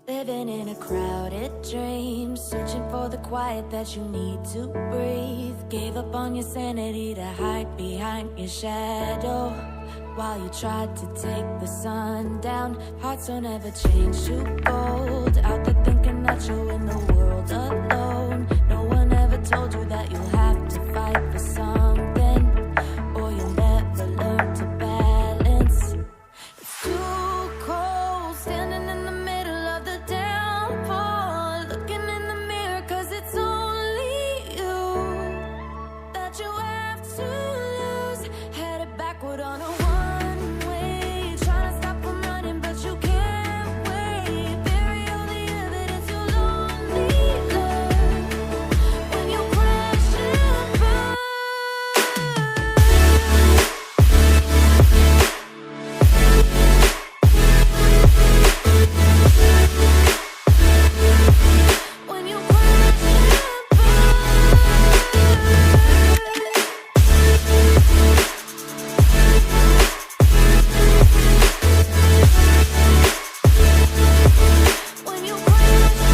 Living in a crowded dream, searching for the quiet that you need to breathe. Gave up on your sanity to hide behind your shadow, while you tried to take the sun down. Hearts don't ever change to gold. Out there thinking that you're in the world alone. No one ever told you that you'll have to fight for something, or you'll never learn to balance. It's too cold standing in the middle of the downpour, looking in the mirror, 'cause it's only you that you have to lose. Headed backward on a one-way, trying to stop from running, but you can't wait. Bury all the evidence, you'll only learn when you crash and burn. When you crash and when you crash and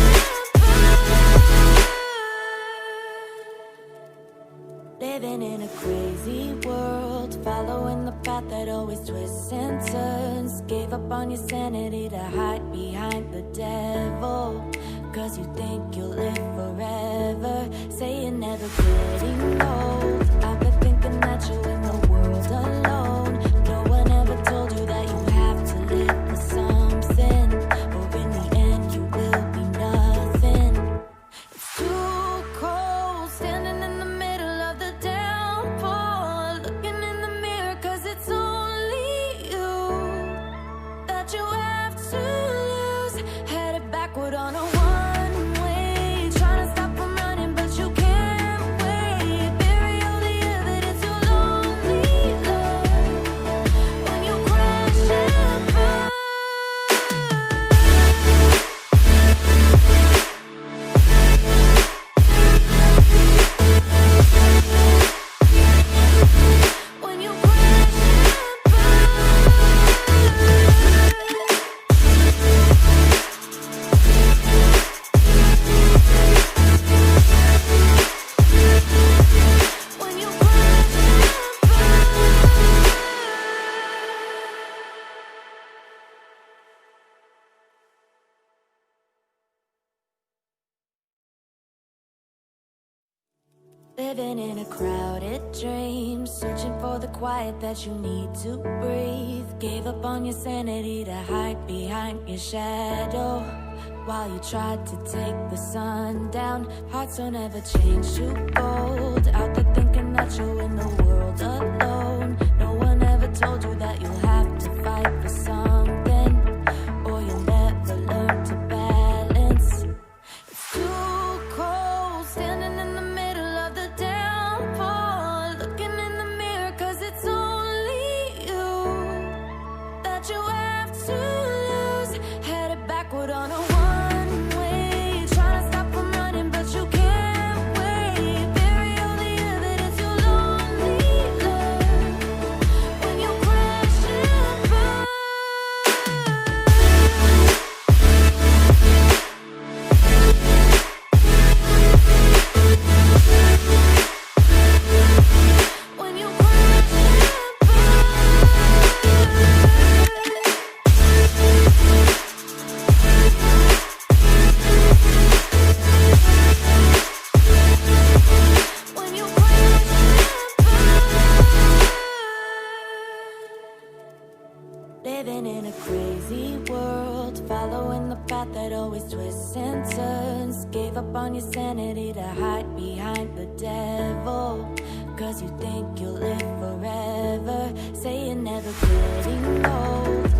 living in a crazy world, following the path that always twists and turns. Gave up on your sanity to hide behind the devil, 'cause you think you'll live forever. Say you're never getting old. Out there thinking that you're in the world alone. No one ever told you that you have to live for something, or in the end you will be nothing. It's too cold standing in the middle of the downpour, looking in the mirror, 'cause it's only you that you have to lose. Headed backward on a one-way, trying to stop from running, but you can't wait. Bury all the evidence, you'll only learn when you crash and burn. When you crash and when you crash living in a crowded dream, searching for the quiet that you need to breathe. Gave up on your sanity to hide behind your shadow, while you tried to take the sun down. Hearts don't ever change to gold. Out there thinking that you're in the world alone. No one ever told you that you'll have to fight for something, or you'll never learn to balance. It's too cold standing in the middle of the downpour, looking in the mirror, 'cause it's only you that you have to lose. Headed backward on a one-way, trying to stop from running, but you can't wait. Bury all the evidence, you'll only learn when you crash and burn. When you crash and when you crash and living in a crazy world, following the path that always twists and turns. Gave up on your sanity to hide behind the devil, 'cause you think you'll live forever. Say you're never getting old.